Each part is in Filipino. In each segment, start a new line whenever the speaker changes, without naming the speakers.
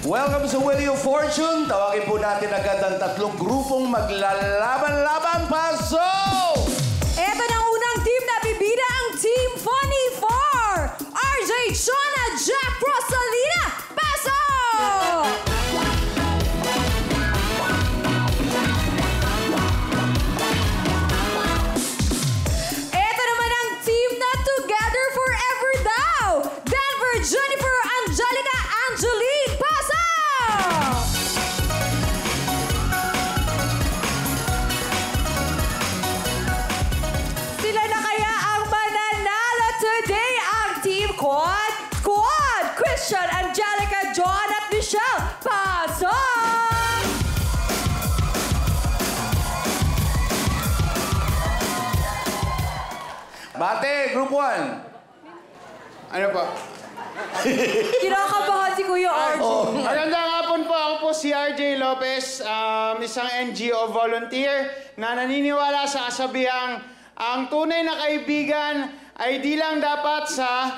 Welcome sa Wheel of Fortune. Tawagin po natin agad ang tatlong grupong maglalaban-laban. Pasok!
Ito na unang team na bibida ang Team Funny 4! RJ, Chona, Jack, Rosalina, pasok! Ito naman ang team na Together Forever daw! Denver, Jennifer, Angelica, Angelique, pasok! Sila na kaya ang mananalo today, ang Team Quad! Christian, Angelica, John at Michelle, pasok!
Bate, Group 1.
Ano po?
Kinakabahan si Kuya RJ.
Magandang hapon po. Ako po si RJ Lopez, isang NGO volunteer na naniniwala sa kasabihang ang tunay na kaibigan ay di lang dapat sa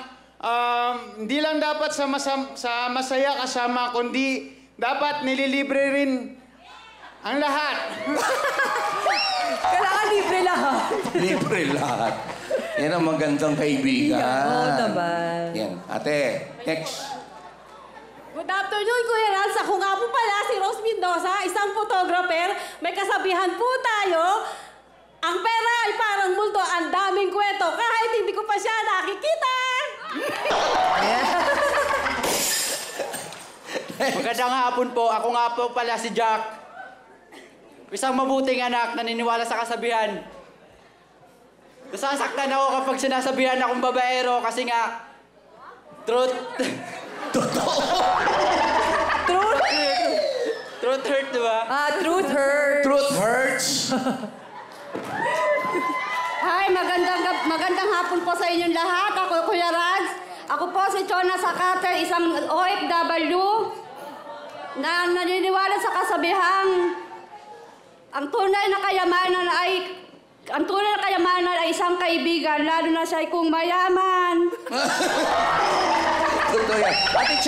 masaya kasama, kundi dapat nililibre rin ang lahat.
Kailangan libre lahat.
Libre lahat. Yan ang magandang kaibigan.
Oo naman.
Yan. Ate, next.
Good afternoon, Kuya Rans. Ako nga po pala si Rose Mendoza, isang photographer. May kasabihan po tayo, ang pera ay parang multo, ang daming kwento, kahit hindi ko pa siya nakikita.
Magandang hapon po. Ako nga po pala si Jack. Isang mabuting anak, naniniwala sa kasabihan. Nasasaktan ako kapag sinasabihan akong babaero kasi nga, truth. Truth hurt, diba?
Truth hurts.
Truth hurts.
Hi, magandang hapon po sa inyong lahat. Ako, Kuya Rans. Ako po si Chona Sakater, isang OFW na naniniwala sa kasabihang ang tunay na kayamanan ay isang kaibigan, lalo na siya kung mayaman.
Totoo yan. Ate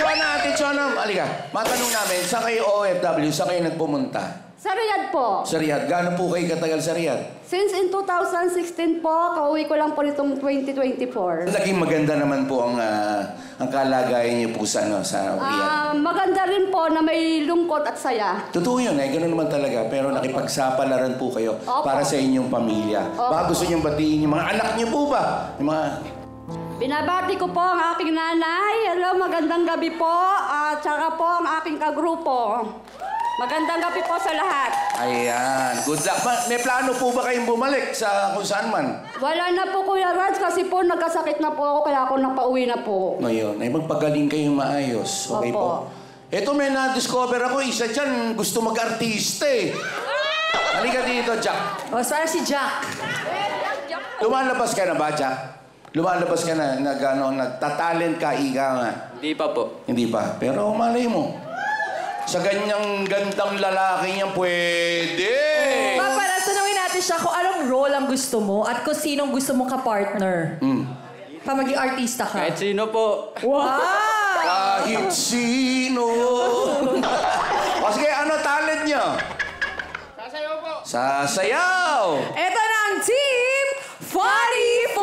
Chona, halika. Matanong namin, saan kayo OFW? Saan kayo nagpumunta?
Sa Riyadh po.
Sa Riyadh. Gaano po kayo katagal sa Riyadh?
Since in 2016 po, kauwi ko lang po nitong 2024.
Naging maganda naman po ang kalagayan niyo po sa Riyadh.
Maganda rin po na may lungkot at saya.
Totoo yun, ganoon naman talaga. Pero nakipagsapalaran po kayo
Opo.
para sa inyong pamilya.
Opo.
Baka gusto niyong batiin yung mga anak niyo po ba? Yung mga...
Binabati ko po ang aking nanay. Hello, magandang gabi po. At saka po ang aking kagrupo. Magandang gabi po sa lahat.
Ayan. Good luck. May plano po ba kayong bumalik sa kung saan man?
Wala na po, Kuya Raj, kasi po nagkasakit na po ako, kaya ako napauwi na po.
Ngayon, ay magpagaling kayong maayos. Okay po?
Opo.
Ito may na-discover ako. Isa dyan, gusto mag-artista eh. Halika dito, Jack.
O, saan si Jack?
Lumalabas ka na ba, Jack? Lumalabas ka na, nagtatalent ka, ika nga.
Hindi pa po.
Hindi pa. Pero malay mo. Sa ganyang gandang lalaki niyan, pwede.
Para tanungin natin siya kung anong role ang gusto mo at kung sinong gusto mong ka-partner. Pa maging artista ka.
Kahit sino po.
Wow!
Kahit sino. O sige, ano talent niyo?
Sasayaw po.
Sasayaw!
Ito na ang Team 44!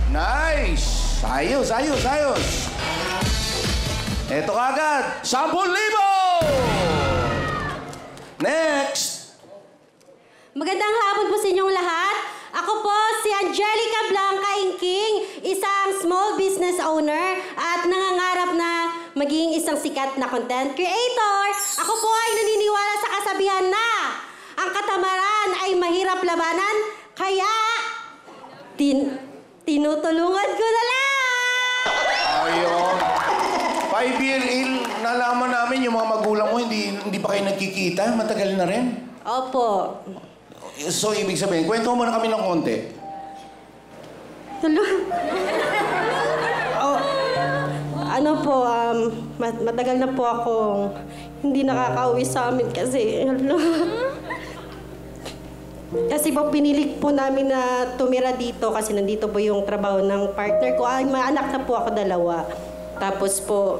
Nice! Ayos. Ito kagad, 10,000! Next!
Magandang hapon po sa inyong lahat. Ako po si Angelica Blanca Inking, isang small business owner at nangangarap na maging isang sikat na content creator. Ako po ay naniniwala sa kasabihan na ang katamaran ay mahirap labanan, kaya tinutulungan ko na lang!
Ayun. 5-year nalaman namin yung mga magulang mo, hindi pa kayo nagkikita. Matagal na rin.
Opo.
So, ibig sabihin, kwento mo na kami ng konti.
Hello? Oh, ano po, matagal na po akong hindi nakakauwi sa amin kasi, kasi po pinilit po namin na tumira dito kasi nandito po yung trabaho ng partner ko. Ay, may anak na po ako 2. Tapos po,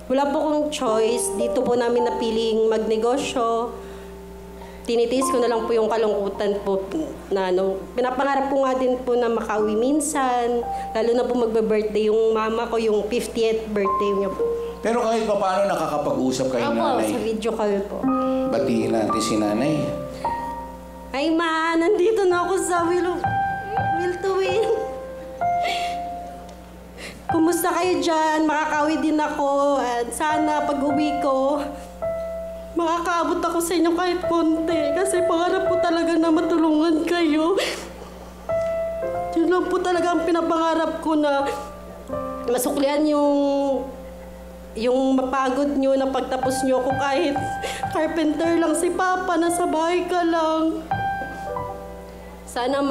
wala po akong choice. Dito po namin napiling magnegosyo. Tinitiis ko na lang po yung kalungkutan po na pinapangarap ko nga din po na makauwi minsan. Lalo na po magbe-birthday yung mama ko, yung 50th birthday niya po.
Pero kahit pa paano nakakapag-usap kayo, nanay?
Opo, sa video call po.
Batiin natin si nanay.
Ay ma, nandito na ako sa Will to Win. Kumusta kayo dyan? Makakauwi din ako. At sana pag-uwi ko, makakaabot ako sa inyo kahit konti. Kasi pangarap ko talaga na matulungan kayo. Yun lang po talaga ang pinapangarap ko na masuklian yung mapagod nyo na pagtapos nyo ako kahit carpenter lang si Papa, nasa bahay ka lang. Sana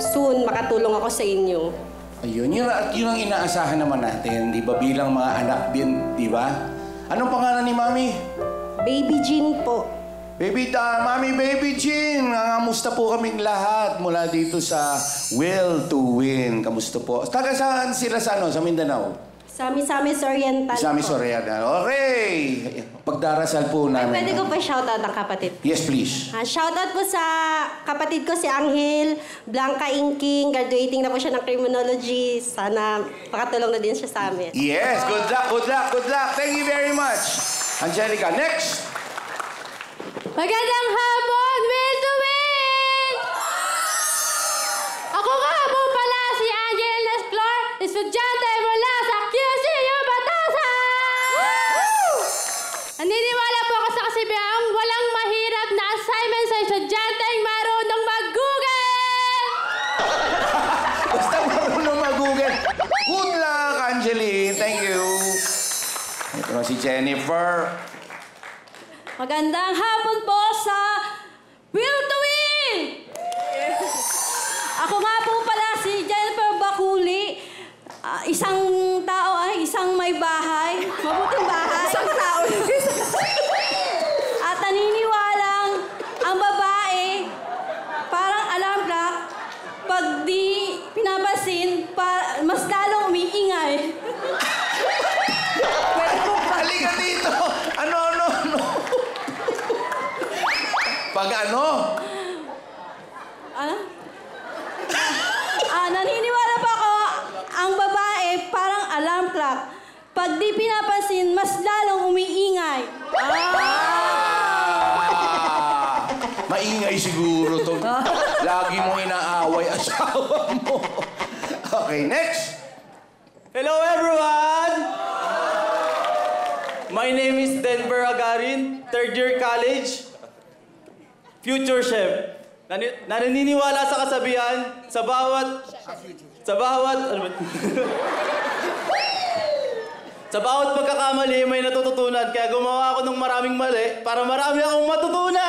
soon makatulong ako sa inyo.
Ayun, yun ang inaasahan naman natin, di ba? Bilang mga anak din, di ba? Anong pangalan ni Mami?
Baby Jean po.
Mami Baby Jean, nangamusta po kaming lahat mula dito sa Will to Win. Kamusta po? Taga saan sila sa Mindanao?
Sa Misamis Oriental
Sa Misamis
po.
Oriental. Okay! Pagdarasal po namin.
Pwede ko pa shoutout ang kapatid.
Yes, please.
Shoutout po sa kapatid ko si Angel Blanca Inking. Graduating na po siya ng criminology. Sana makatulong na din siya sa amin.
Yes, good luck, good luck, good luck. Thank you very much. Angelica, next!
Magandang hapon, Will to Win! Ako nga po pala si Angel Nesclor, estudyante mula sa QCU Batasan! Naniniwala po ako sa kasibihang walang mahirap na assignment sa estudyanteng marunong mag-Google!
Basta marunong mag-Google. Good luck, Angeline. Thank you. Ito na si Jennifer.
Magandang hapon po sa Will to Win! Ako nga po pala si Jennifer Bakuli. Isang may bahay. Mabuting bahay. Isang tao. At naniniwalang ang babae parang alarm clock. Pag di pinapasin, mas lalong umiingay.
Halika dito. Ano? Pag ano?
Naniniwala pa ako, ang babae parang alarm clock. Pag di pinapansin, mas lalong umiingay.
Maingay siguro to. Lagi mo inaaway asawa mo. Okay, next.
Hello everyone! My name is Denver Agarin, 3rd year college. Future chef. Naniniwala sa kasabihan, sa bawat pagkakamali may natututunan. Kaya gumawa ako ng maraming mali para marami akong matutunan!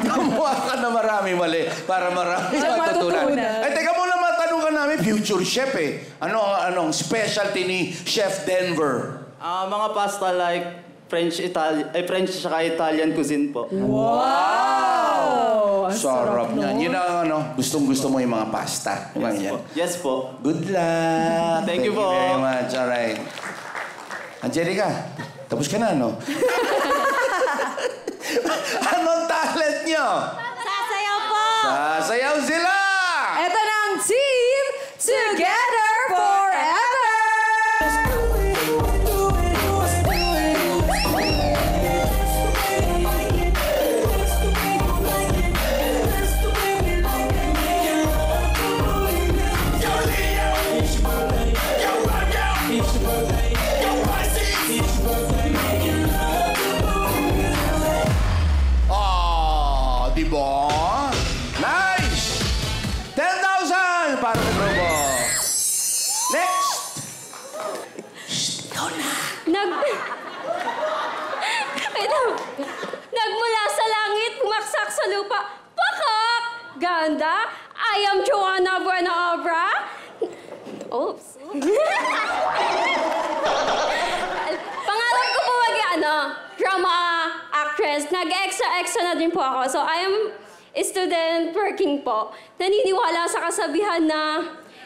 Gumawa ka na marami mali para marami matutunan. Ay, teka muna, matanong ka namin, future chef eh. Anong specialty ni Chef Denver?
Mga pasta like French saka Italian cuisine po.
Wow! Sarap niyan. Yun ang gustong-gusto mo yung mga pasta.
Yes po.
Good luck.
Thank you po.
Very much. Alright. Angelica, tapos ka na, no? Anong talent niyo?
Sasayaw po!
Sasayaw sila!
Ito na ang team Together Forever!
Diba? Nice! 10,000 para sa grupo. Next! Ikaw na.
Nagmula sa langit, pumaksak sa lupa. Pakak! Ganda! I am Joanna Buenaobra. Oops. Pangarap ko po drama actress. Nag-extra na din po ako. So, I am a student working po. Naniniwala sa kasabihan na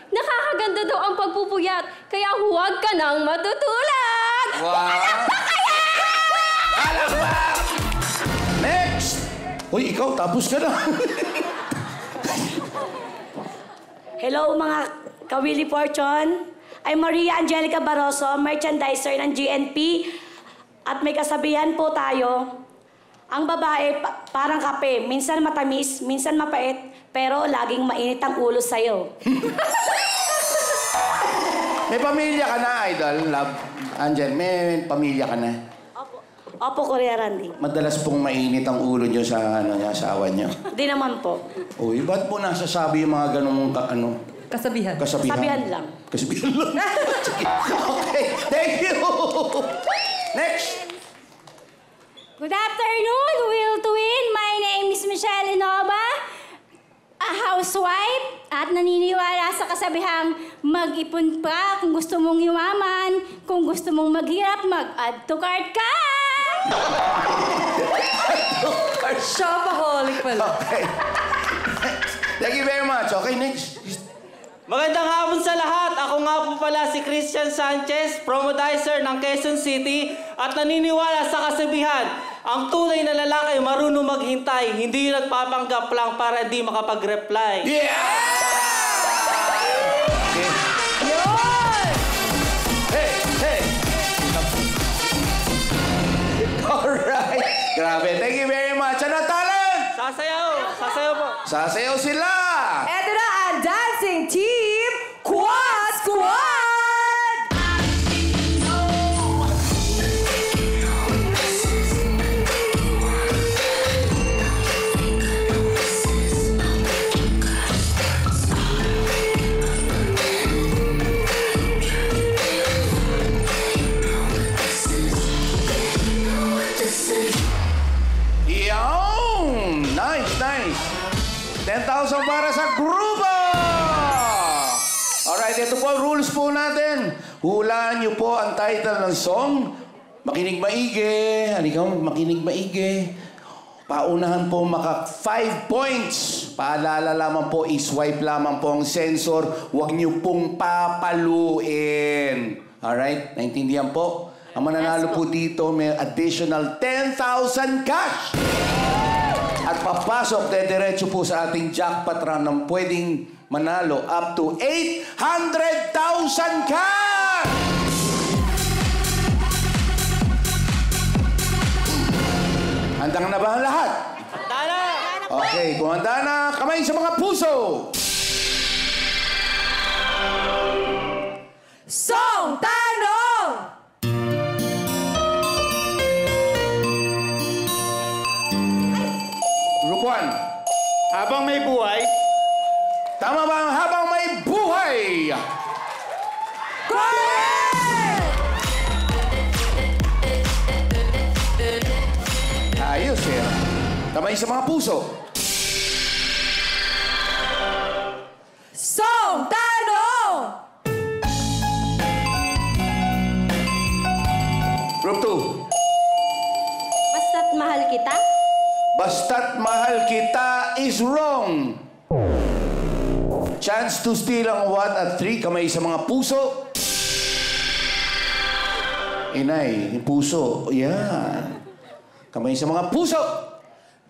nakakaganda daw ang pagpupuyat, kaya huwag ka nang matutulog!
Wow! Alakbak! Next! Uy, ikaw, tapos ka na.
Hello mga Kawili Fortune. I'm Maria Angelica Barroso, merchandiser ng GNP. At may kasabihan po tayo, ang babae parang kape, minsan matamis, minsan mapait, pero laging mainit ang ulo sa'yo.
May pamilya ka na, Idol, love. Angel, may pamilya ka na.
Opo, Kuya Randy.
Madalas pong mainit ang ulo niyo sa asawa niyo.
Di naman po.
Uy, ba't po nasasabi yung mga ganung
Kasabihan.
Kasabihan lang.
Kasabihan lang. Sige. Okay, thank you. Next.
Good afternoon, Will Twin. My name is Michelle Inova, a housewife, at naniniwala sa kasabihang mag-ipon pa kung gusto mong yumaman, kung gusto mong maghirap, mag-add to cart ka!
Shopaholic pala.
Okay. Thank you very much. Okay, next.
Magandang hapon sa lahat. Ako nga po pala si Christian Sanchez, promodizer ng Quezon City at naniniwala sa kasabihan, ang tunay na lalaki ay marunong maghintay, hindi yung nagpapanggap lang para di makapag-reply.
Yeah! Okay. Hey, hey! Alright. Grabe. Thank you very much. Ano talent?
Sasayaw! Sasayaw po.
Sasayaw sila!
Eto na ang dancing team, Quad Squad! Yawn! Nice, nice. 10,000 para sa grupo! Alright, ito po ang rules po natin. Hulaan niyo po ang title ng song. Makinig maigi. Halika mo, makinig maigi. Paunahan po maka 5 points. Paalala lamang po, iswipe lamang po ang sensor. Huwag niyo pong papaluin. Alright, naintindihan po? Ang mananalo po dito, may additional 10,000 cash. At papasok, diretso po sa ating jackpot round ng pwedeng manalo up to 800,000 cash! Handang na ba ang lahat?
Tala!
Okay, kung handa na, kamay sa mga puso!
Song Tanong!
Group 1.
Habang may buhay,
Tama ba ang habang may buhay? Ayos eh. Kamay sa mga puso.
Song Tanong!
Group 2.
Basta't mahal kita?
Basta't mahal kita is wrong. Chance to steal ang 1 at 3. Kamay sa mga puso. Inay, yung puso. Yan. Kamay sa mga puso.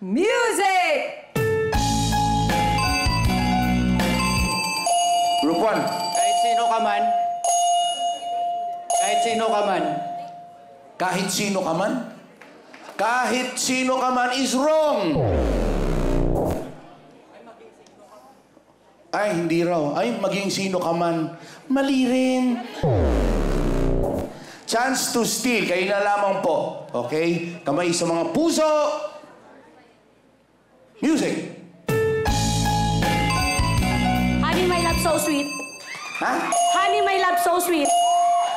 Music!
Group 1.
kahit sino ka man, kahit sino ka man,
Kahit sino ka man? Kahit sino ka man is wrong. Ay, hindi raw. Ay, maging sino ka man. Mali rin. Chance to steal. Kayo na lamang po. Okay? Kamay sa mga puso. Music.
Honey, my love, so sweet.
Ha?
Honey, my love, so sweet.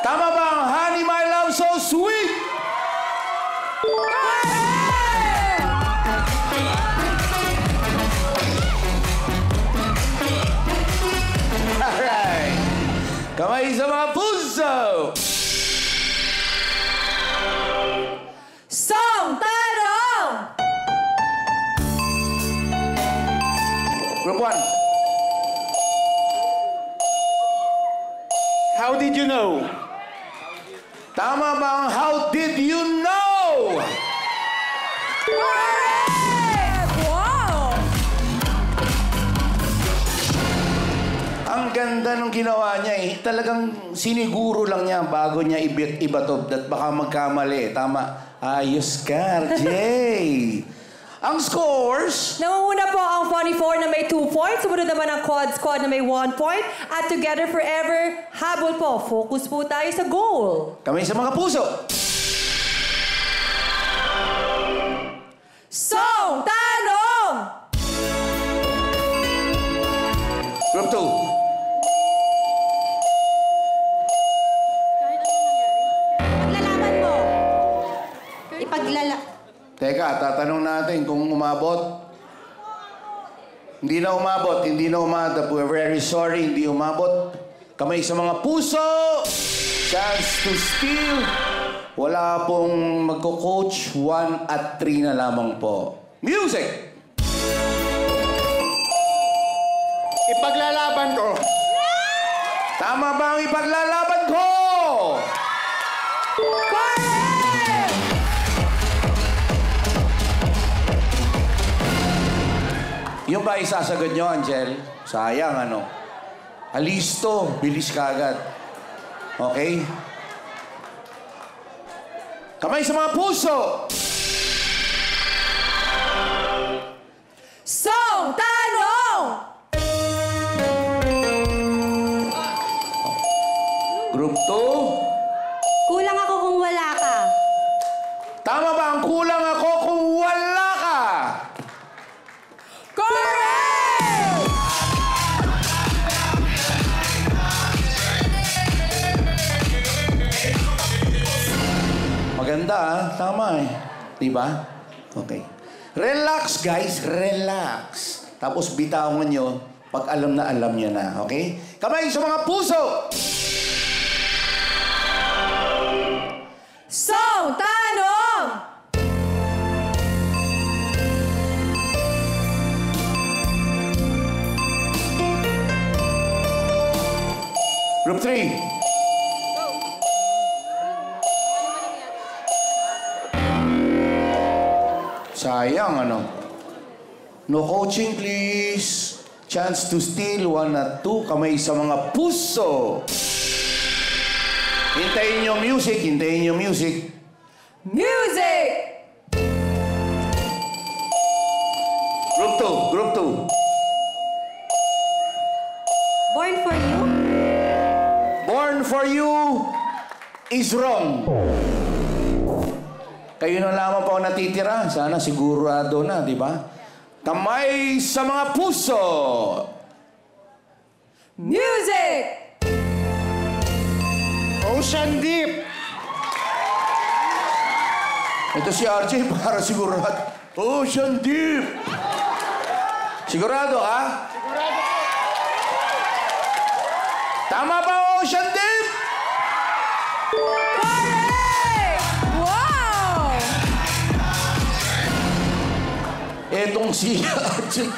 Tama ba ang Honey, My Love, So Sweet?
know?
Tama ba ang how did you know?
Correct! Wow!
Ang ganda nung ginawa niya eh. Talagang siniguro lang niya bago niya ibato at baka magkamali. Tama. Ayos ka, RJ. Ang scores...
Nangunguna po ang Funny 4 na may 2 points. Sumunod naman ang Quad Squad na may 1 point. At Together Forever, habol po. Focus po tayo sa goal.
Kamay sa mga puso.
Song Tanong!
Group 2.
Paglalaban mo.
Teka, tatanong natin kung umabot. Hindi na umabot, hindi na umabot. We're very sorry, hindi umabot. Kamay sa mga puso. Chance to steal. Wala pong magko-coach. 1 at 3 na lamang po. Music!
Ipaglalaban ko.
Tama ba ang ipaglalaban ko? Yung ba isasagot nyo, Angel? Sayang, ano? Alisto, bilis ka agad. Okay? Kamay sa mga puso!
Song Tanong!
Group 2.
Kulang ako kung wala ka.
Tama ba ang kulang ako kung wala ka?
Correct!
Maganda, ah. Tama, eh. Diba? Okay. Relax, guys. Relax. Tapos bitawan nyo pag alam nyo na. Okay? Kamay sa mga puso!
Song Tanong!
Group 3. Sayang, ano? No coaching, please. Chance to steal. 1 at 2. Kamay sa mga puso. Hintayin yung music. Hintayin yung music.
Music!
Group 2. Group 2.
Born for you?
Born for you is wrong. Kayo na lamang po natitira. Sana sigurado na, di ba? Kamay sa mga puso.
Music!
Ocean Deep.
Ito si RJ para sigurado. Ocean Deep. Sigurado, ha?
Sigurado po.
Tama ba, Ocean Deep?
Correct! Wow!
Etong si RJ.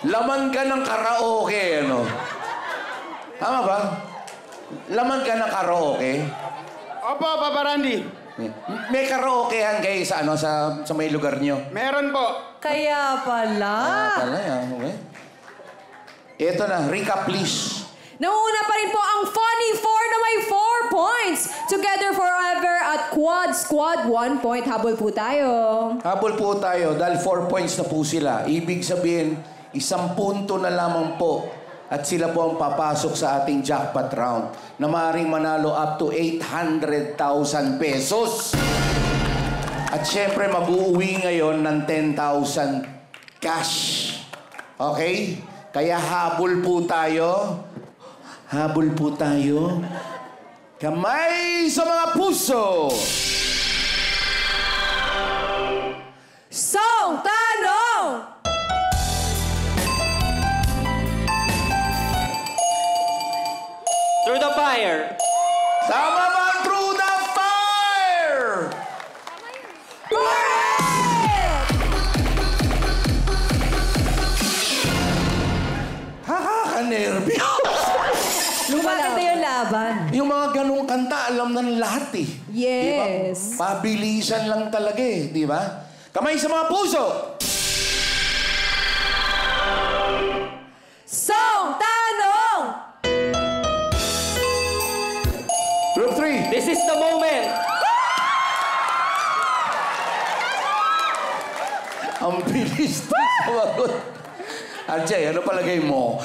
Laman ka ng karaoke, ano? Tama ba? Laman ka ng karaoke?
Opo, Papa Randy.
May karaokehan kayo sa ano sa may lugar nyo?
Meron po.
Kaya pala.
Pala yan, okay. Ito na, recap please.
Nanguna pa rin po ang Funny 4 na may 4 points. Together Forever at Quad Squad, 1 point. Habol po tayo.
Habol po tayo dahil 4 points na po sila. Ibig sabihin, 1 punto na lamang po. At sila po ang papasok sa ating jackpot round na maaaring manalo up to 800,000 pesos. At syempre, mag-uuwi ngayon ng 10,000 cash. Okay? Kaya habol po tayo. Habol po tayo. Kamay sa mga puso!
Song Tanong!
Through the fire.
Tama ba ang through the fire?
Correct!
Nakaka-nervyos.
Lumaki na yung laban.
Yung mga kanta, alam na ng lahat eh.
Yes.
Diba? Pabilisan lang talaga eh, di ba? Kamay sa mga puso!
Song Tanong!
Group 3.
This is the moment.
Ang bilis na sumagot. Arjay, ano palagay mo?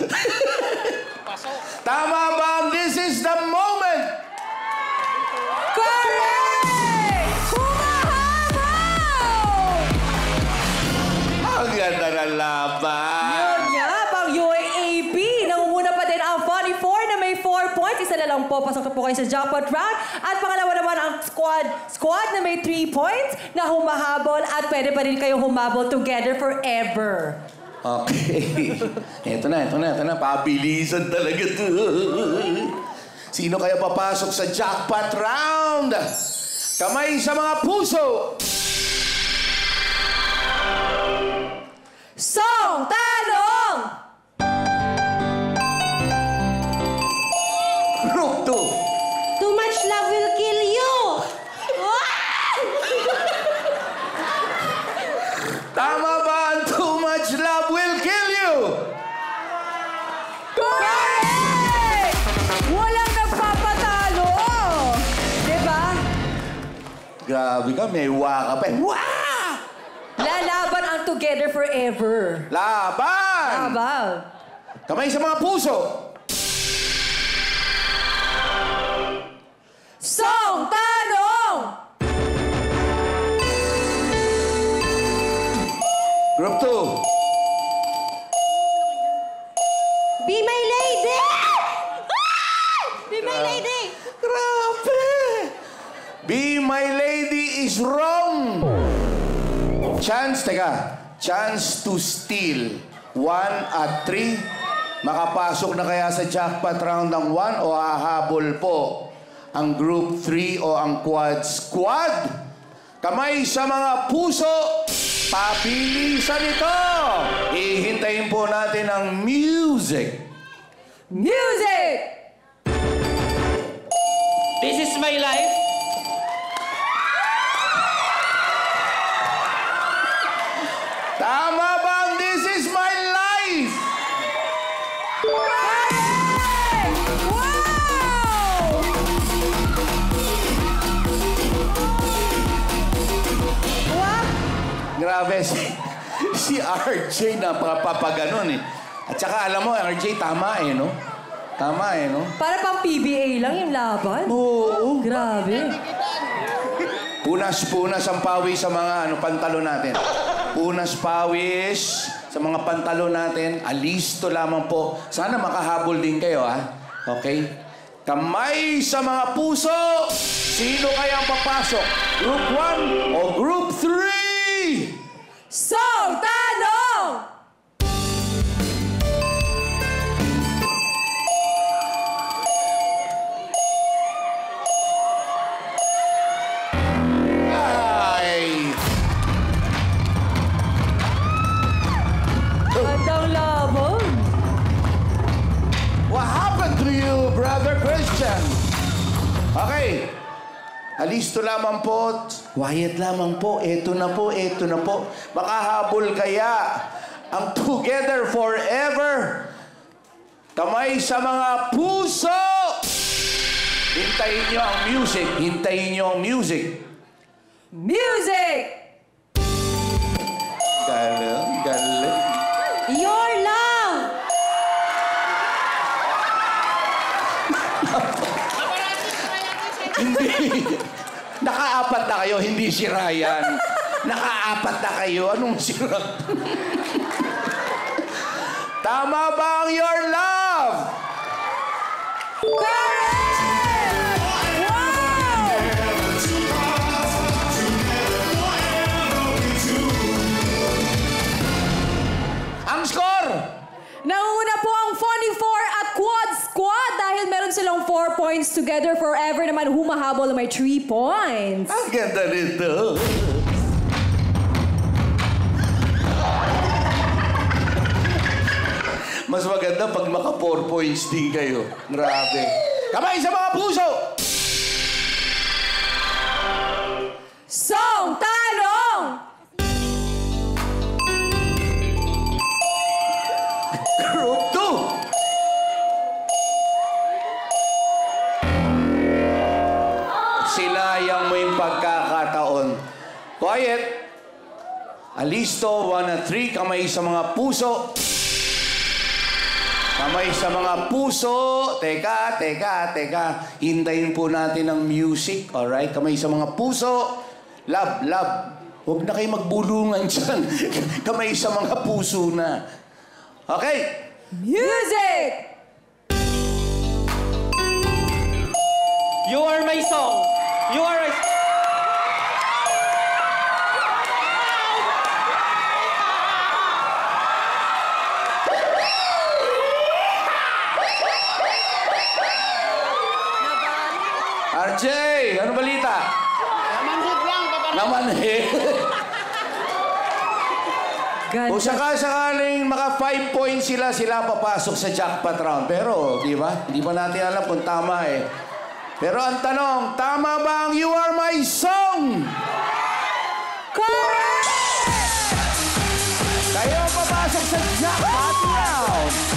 Tama ba ang this is the moment?
Correct! Humahabol!
Ang ganda ng laban.
Yun nga, pang UAAP. Nangunguna pa din ang 44 na may 4 points. Isa na lang po, pasok na po kayo sa jackpot round. At pangalawa naman ang squad na may 3 points na humahabol at pwede pa rin kayo humabol together forever.
Okay. Ito na. Pabilisan talaga to. Sino kaya papasok sa jackpot round? Kamay sa mga puso!
Song Tanong!
Group 2.
Too much love will kill you!
Tama ba ang too much love will kill you?
Correct! Walang nagpapatalo! Diba?
Grabe ka, may waka pa. Wah!
Lalaban ang together forever.
Laban!
Laban.
Kamay sa mga puso!
Song Tanong!
Group 2.
Be my lady! Be my lady!
Grabe! Be my lady is wrong! Chance to steal. 1 at 3. Makapasok na kaya sa jackpot round ng 1 o hahabol po ang group 3 o ang quad squad? Kamay sa mga puso! Pabilisan ito! Ihintayin po natin ang music.
Music!
This is my life.
Tama ba ang this is my life?
Correct! Wow! What?
Grabe, si RJ napapaganon eh. At saka alam mo, RJ, tama eh, no? Tama eh, no?
Para pang PBA lang yung laban?
Oo.
Grabe.
Punas ang pawis sa mga pantalo natin. Punas pawis sa mga pantalo natin. Alisto lamang po. Sana makahabol din kayo, ha? Okay? Kamay sa mga puso! Sino kayang papasok? Group 1 o Group 3?
Song Tanong!
Ay!
Bandang laban.
What happened to you, Brother Christian? Okay. Alisto lamang po. Quiet lamang po. Eto na po. Makahabol kaya ang Together Forever. Kamay sa mga puso. Hintayin nyo ang music.
Music!
Galing.
Your love!
Hindi. Nakaapat na kayo, hindi si Ryan. Nakaapat na kayo, anong sira? Tama ba ang your love?
Correct! Wow!
Ang score!
Nanguna po ang 44 at Quad Squad dahil meron silang 4 points together forever naman humahabol na may 3 points.
Ang ganda nito. Mas maganda pag maka 4 points din kayo. Grabe. Kamay sa mga puso!
Song Tanong!
Group 2. Sinayang mo yung pagkakataon. Quiet. Alisto, 1 at 3. Kamay sa mga puso. Kamay sa mga puso. Teka. Hintayin po natin ang music. Alright? Kamay sa mga puso. Love. Huwag na kayo magbulungan dyan. Kamay sa mga puso na. Okay.
Music!
You are my song. You are my...
RJ, ano balita?
Namanhid lang, papanahon.
Namanhid. Kung sakaling maka 5 points sila papasok sa jackpot round. Pero, di ba? Hindi pa natin alam kung tama eh. Pero ang tanong, tama ba ang You Are My Song?
Correct!
Kayo ang papasok sa jackpot round.